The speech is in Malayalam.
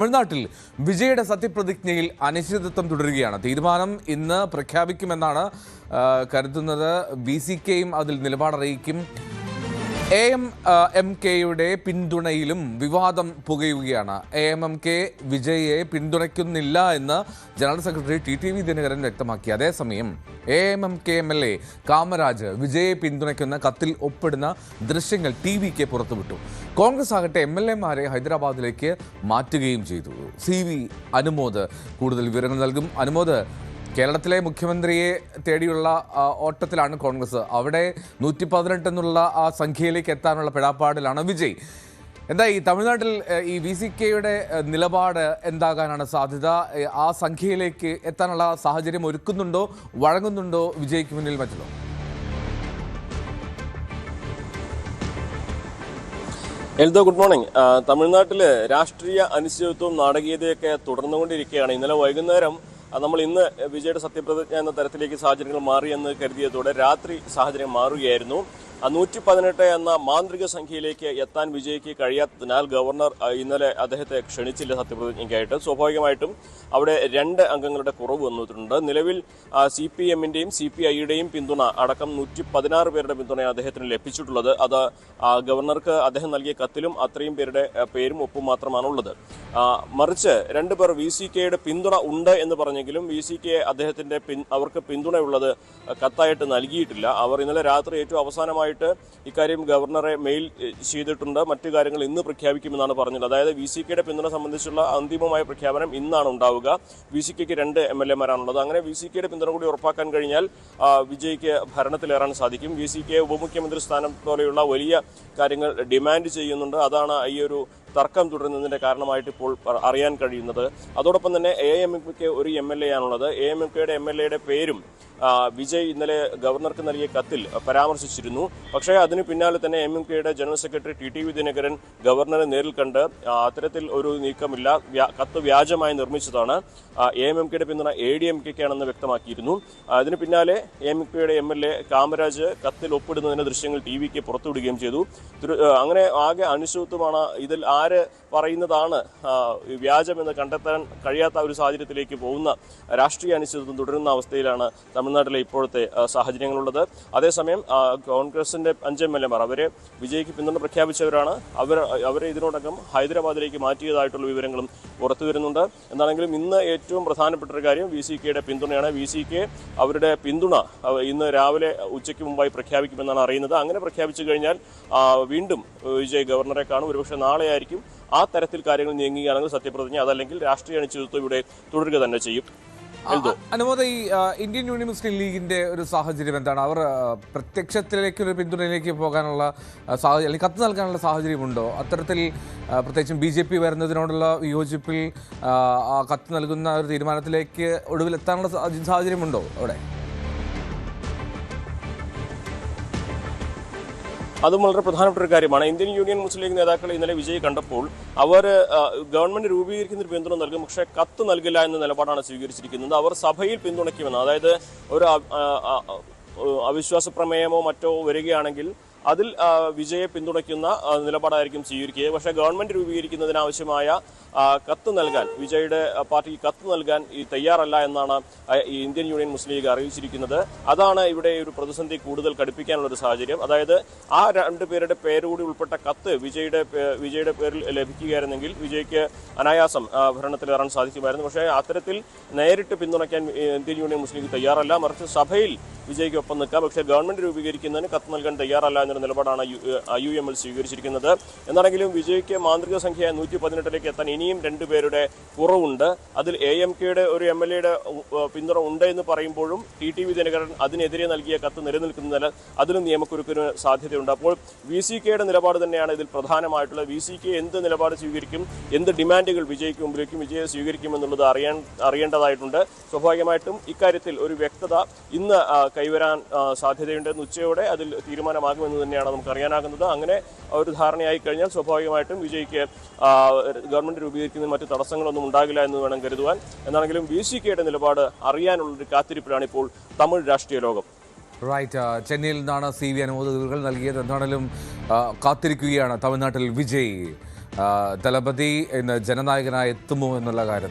തമിഴ്നാട്ടിൽ വിജയുടെ സത്യപ്രതിജ്ഞയിൽ അനിശ്ചിതത്വം തുടരുകയാണ്. തീരുമാനം ഇന്ന് പ്രഖ്യാപിക്കുമെന്നാണ് കരുതുന്നത്. VCKയും അതിൽ നിലപാടറിയിക്കും. AMMKയുടെ പിന്തുണയിലും വിവാദം പുകയുകയാണ്. AMMK വിജയെ പിന്തുണയ്ക്കുന്നില്ല എന്ന് ജനറൽ സെക്രട്ടറി TTV ദിനകരൻ വ്യക്തമാക്കി. അതേസമയം AMMK MLA കാമരാജ് വിജയെ പിന്തുണയ്ക്കുന്ന കത്തിൽ ഒപ്പിടുന്ന ദൃശ്യങ്ങൾ TVക്ക് പുറത്തുവിട്ടു. കോൺഗ്രസ് ആകട്ടെ MLAമാരെ ഹൈദരാബാദിലേക്ക് മാറ്റുകയും ചെയ്തു. CV അനുമോദ് കൂടുതൽ വിവരങ്ങൾ നൽകും. അനുമോദ്, കേരളത്തിലെ മുഖ്യമന്ത്രിയെ തേടിയുള്ള ഓട്ടത്തിലാണ് കോൺഗ്രസ്. അവിടെ 118 എന്നുള്ള ആ സംഖ്യയിലേക്ക് എത്താനുള്ള പിഴാപ്പാടിലാണ് വിജയ്. എന്താ ഈ തമിഴ്നാട്ടിൽ ഈ VCKയുടെ നിലപാട് എന്താകാനാണ് സാധ്യത? ആ സംഖ്യയിലേക്ക് എത്താനുള്ള സാഹചര്യം ഒരുക്കുന്നുണ്ടോ, വഴങ്ങുന്നുണ്ടോ വിജയ്ക്ക് മുന്നിൽ മറ്റുള്ളോ? Eldho, good morning. തമിഴ്നാട്ടിൽ രാഷ്ട്രീയ അനിശ്ചിതത്വവും നാടകീയതയൊക്കെ തുടർന്നുകൊണ്ടിരിക്കുകയാണ്. ഇന്നലെ വൈകുന്നേരം നമ്മൾ ഇന്ന് വിജയുടെ സത്യപ്രതിജ്ഞ എന്ന തരത്തിലേക്ക് സാഹചര്യങ്ങൾ മാറിയെന്ന് കരുതിയതോടെ രാത്രി സാഹചര്യം മാറുകയായിരുന്നു. 118 എന്ന മാന്ത്രിക സംഖ്യയിലേക്ക് എത്താൻ വിജയ്ക്ക് കഴിയാത്തതിനാൽ ഗവർണർ ഇന്നലെ അദ്ദേഹത്തെ ക്ഷണിച്ചില്ല സത്യപ്രതിജ്ഞയ്ക്കായിട്ട്. സ്വാഭാവികമായിട്ടും അവിടെ 2 അംഗങ്ങളുടെ കുറവ് വന്നിട്ടുണ്ട്. നിലവിൽ CPMന്റെയും CPIയുടെയും പിന്തുണ അടക്കം 116 പേരുടെ പിന്തുണയാണ് അദ്ദേഹത്തിന് ലഭിച്ചിട്ടുള്ളത്. അത് ഗവർണർക്ക് അദ്ദേഹം നൽകിയ കത്തിലും അത്രയും പേരുടെ പേരും ഒപ്പും മാത്രമാണുള്ളത്. മറിച്ച് 2 പേർ VCKയുടെ പിന്തുണ ഉണ്ട് എന്ന് പറഞ്ഞെങ്കിലും VCK അദ്ദേഹത്തിന്റെ അവർക്ക് പിന്തുണയുള്ളത് കത്തായിട്ട് നൽകിയിട്ടില്ല. അവർ ഇന്നലെ രാത്രി ഏറ്റവും അവസാനമായി ഇക്കാര്യം ഗവർണറെ മെയിൽ ചെയ്തിട്ടുണ്ട്. മറ്റു കാര്യങ്ങൾ ഇന്ന് പ്രഖ്യാപിക്കുമെന്നാണ് പറഞ്ഞത്. അതായത് VCKയുടെ പിന്തുണ സംബന്ധിച്ചുള്ള അന്തിമമായ പ്രഖ്യാപനം ഇന്നാണ് ഉണ്ടാവുക. VCKയ്ക്ക് 2 MLAമാരാണുള്ളത്. അങ്ങനെ VCKയുടെ പിന്തുണ കൂടി ഉറപ്പാക്കാൻ കഴിഞ്ഞാൽ വിജയ്ക്ക് ഭരണത്തിലേറാൻ സാധിക്കും. VCK ഉപമുഖ്യമന്ത്രി സ്ഥാനം പോലെയുള്ള വലിയ കാര്യങ്ങൾ ഡിമാൻഡ് ചെയ്യുന്നുണ്ട്. അതാണ് ഈ ഒരു തർക്കം തുടരുന്നതിന്റെ കാരണമായിട്ട് ഇപ്പോൾ അറിയാൻ കഴിയുന്നത്. അതോടൊപ്പം തന്നെ AMMK ഒരു MLA ആണുള്ളത്. AMMKയുടെ MLAയുടെ പേരും വിജയ് ഇന്നലെ ഗവർണർക്ക് നൽകിയ കത്തിൽ പരാമർശിച്ചിരുന്നു. പക്ഷേ അതിന് പിന്നാലെ തന്നെ AMMKയുടെ ജനറൽ സെക്രട്ടറി TTV ദിനകരൻ ഗവർണറെ നേരിൽ കണ്ട് അത്തരത്തിൽ ഒരു നീക്കമില്ല, കത്ത് വ്യാജമായി നിർമ്മിച്ചതാണ്, AMMKയുടെ പിന്തുണ ADMKയ്ക്കാണെന്ന് വ്യക്തമാക്കിയിരുന്നു. അതിന് പിന്നാലെ AMMKയുടെ MLA കാമരാജ് കത്തിൽ ഒപ്പിടുന്നതിന്റെ ദൃശ്യങ്ങൾ TVക്ക് പുറത്തുവിടുകയും ചെയ്തു. അങ്ങനെ ആകെ അനിശ്ചിതത്വമാണ്. ഇതിൽ ആര് പറയുന്നതാണ് വ്യാജമെന്ന് കണ്ടെത്താൻ കഴിയാത്ത ഒരു സാഹചര്യത്തിലേക്ക് പോകുന്ന രാഷ്ട്രീയ അനിശ്ചിതത്വം തുടരുന്ന അവസ്ഥയിലാണ് തമിഴ്നാട്ടിലെ ഇപ്പോഴത്തെ സാഹചര്യങ്ങളുള്ളത്. അതേസമയം കോൺഗ്രസിന്റെ 5 MLAമാർ അവരെ വിജയ്ക്ക് പിന്തുണ പ്രഖ്യാപിച്ചവരാണ്. അവരെ ഇതിനോടകം ഹൈദരാബാദിലേക്ക് മാറ്റിയതായിട്ടുള്ള വിവരങ്ങളും പുറത്തു വരുന്നുണ്ട്. എന്താണെങ്കിലും ഇന്ന് ഏറ്റവും പ്രധാനപ്പെട്ട ഒരു കാര്യം VCKയുടെ പിന്തുണയാണ്. VCK അവരുടെ പിന്തുണ ഇന്ന് രാവിലെ ഉച്ചയ്ക്ക് മുമ്പായി പ്രഖ്യാപിക്കുമെന്നാണ് അറിയുന്നത്. അങ്ങനെ പ്രഖ്യാപിച്ചു കഴിഞ്ഞാൽ വീണ്ടും വിജയ് ഗവർണറെ കാണും. ഒരുപക്ഷെ നാളെ ആയിരിക്കും ആ തരത്തിൽ കാര്യങ്ങൾ നീങ്ങുകയാണെങ്കിൽ സത്യപ്രതിജ്ഞ, അതല്ലെങ്കിൽ രാഷ്ട്രീയ അനിശ്ചിതത്വം ഇവിടെ തുടരുക തന്നെ ചെയ്യും. അനുമോദ, ഈ ഇന്ത്യൻ യൂണിയൻ മുസ്ലിം ലീഗിന്റെ ഒരു സാഹചര്യം എന്താണ്? അവർ പ്രത്യക്ഷത്തിലേക്ക് ഒരു പിന്തുണയിലേക്ക് പോകാനുള്ള സാഹചര്യം, അല്ലെങ്കിൽ കത്ത് നൽകാനുള്ള സാഹചര്യമുണ്ടോ? അത്തരത്തിൽ പ്രത്യേകിച്ചും BJP വരുന്നതിനോടുള്ള വിയോജിപ്പിൽ കത്ത് നൽകുന്ന ഒരു തീരുമാനത്തിലേക്ക് ഒടുവിലെത്താനുള്ള സാഹചര്യമുണ്ടോ അവിടെ? അതും വളരെ പ്രധാനപ്പെട്ട ഒരു കാര്യമാണ്. ഇന്ത്യൻ യൂണിയൻ മുസ്ലിം ലീഗ് നേതാക്കൾ ഇന്നലെ വിജയ് കണ്ടപ്പോൾ അവർ ഗവൺമെന്റ് രൂപീകരിക്കുന്നതിന് പിന്തുണ നൽകും, പക്ഷേ കത്ത് നൽകില്ല എന്ന നിലപാടാണ് സ്വീകരിച്ചിരിക്കുന്നത്. അവർ സഭയിൽ പിന്തുണയ്ക്കുമെന്ന്, അതായത് ഒരു അവിശ്വാസ പ്രമേയമോ മറ്റോ വരികയാണെങ്കിൽ അതിൽ വിജയെ പിന്തുണയ്ക്കുന്ന നിലപാടായിരിക്കും സ്വീകരിക്കുക. പക്ഷേ ഗവൺമെന്റ് രൂപീകരിക്കുന്നതിനാവശ്യമായ കത്ത് നൽകാൻ, വിജയുടെ പാർട്ടിക്ക് കത്ത് നൽകാൻ തയ്യാറല്ല എന്നാണ് ഈ ഇന്ത്യൻ യൂണിയൻ മുസ്ലിം ലീഗ് അറിയിച്ചിരിക്കുന്നത്. അതാണ് ഇവിടെ ഒരു പ്രതിസന്ധി കൂടുതൽ കടുപ്പിക്കാനുള്ള ഒരു സാഹചര്യം. അതായത് ആ 2 പേരുടെ പേരുകൂടി ഉൾപ്പെട്ട കത്ത് വിജയുടെ പേരിൽ ലഭിക്കുകയായിരുന്നെങ്കിൽ വിജയ്ക്ക് അനായാസം ഭരണത്തിലേറാൻ സാധിക്കുമായിരുന്നു. പക്ഷേ അത്തരത്തിൽ നേരിട്ട് പിന്തുണയ്ക്കാൻ ഇന്ത്യൻ യൂണിയൻ മുസ്ലിം ലീഗ് തയ്യാറല്ല. മറിച്ച് സഭയിൽ വിജയ്ക്ക് ഒപ്പം നിൽക്കാം, പക്ഷേ ഗവൺമെന്റ് രൂപീകരിക്കുന്നതിന് കത്ത് നൽകാൻ തയ്യാറല്ല എന്നൊരു നിലപാടാണ് IUML സ്വീകരിച്ചിരിക്കുന്നത്. എന്നാണെങ്കിലും വിജയ്ക്ക് മാന്ത്രിക സംഖ്യ 118ലേക്ക് എത്താൻ ഇനിയും 2 പേരുടെ കുറവുണ്ട്. അതിൽ AMKയുടെ ഒരു MLAയുടെ പിന്തുണ ഉണ്ട് എന്ന് പറയുമ്പോഴും TTV ദിനകരൻ അതിനെതിരെ നൽകിയ കത്ത് നിലനിൽക്കുന്നതിനാൽ അതിലും നിയമക്കുരുക്കിന് സാധ്യതയുണ്ട്. അപ്പോൾ VCKയുടെ നിലപാട് തന്നെയാണ് ഇതിൽ പ്രധാനമായിട്ടുള്ളത്. VCK എന്ത് നിലപാട് സ്വീകരിക്കും, എന്ത് ഡിമാൻഡുകൾ വിജയ്ക്ക് മുമ്പിലേക്കും വിജയെ സ്വീകരിക്കുമെന്നുള്ളത് അറിയേണ്ടതായിട്ടുണ്ട്. സ്വാഭാവികമായിട്ടും ഇക്കാര്യത്തിൽ ഒരു വ്യക്തത ഇന്ന് കൈവരാൻ സാധ്യതയുണ്ട്. ഉച്ചയോടെ അതിൽ തീരുമാനമാകുമെന്ന് തന്നെയാണ് നമുക്ക് അറിയാനാകുന്നത്. അങ്ങനെ ഒരു ധാരണയായി കഴിഞ്ഞാൽ സ്വാഭാവികമായിട്ടും വിജയ്ക്ക് ഗവൺമെന്റ് രൂപീകരിക്കുന്നതിന് മറ്റ് തടസ്സങ്ങളൊന്നും ഉണ്ടാകില്ല എന്ന് വേണം കരുതുവാൻ. എന്നാണെങ്കിലും VCKയുടെ നിലപാട് അറിയാനുള്ളൊരു കാത്തിരിപ്പിലാണ് ഇപ്പോൾ തമിഴ് രാഷ്ട്രീയ ലോകം. റൈറ്റ്, ചെന്നൈയിൽ നിന്നാണ് CV അനുമോദ നൽകിയത്. എന്താണെങ്കിലും കാത്തിരിക്കുകയാണ് തമിഴ്നാട്ടിൽ വിജയ്. ദളപതി ഇന്ന് ജനനായകനായി എത്തുമോ എന്നുള്ള കാര്യം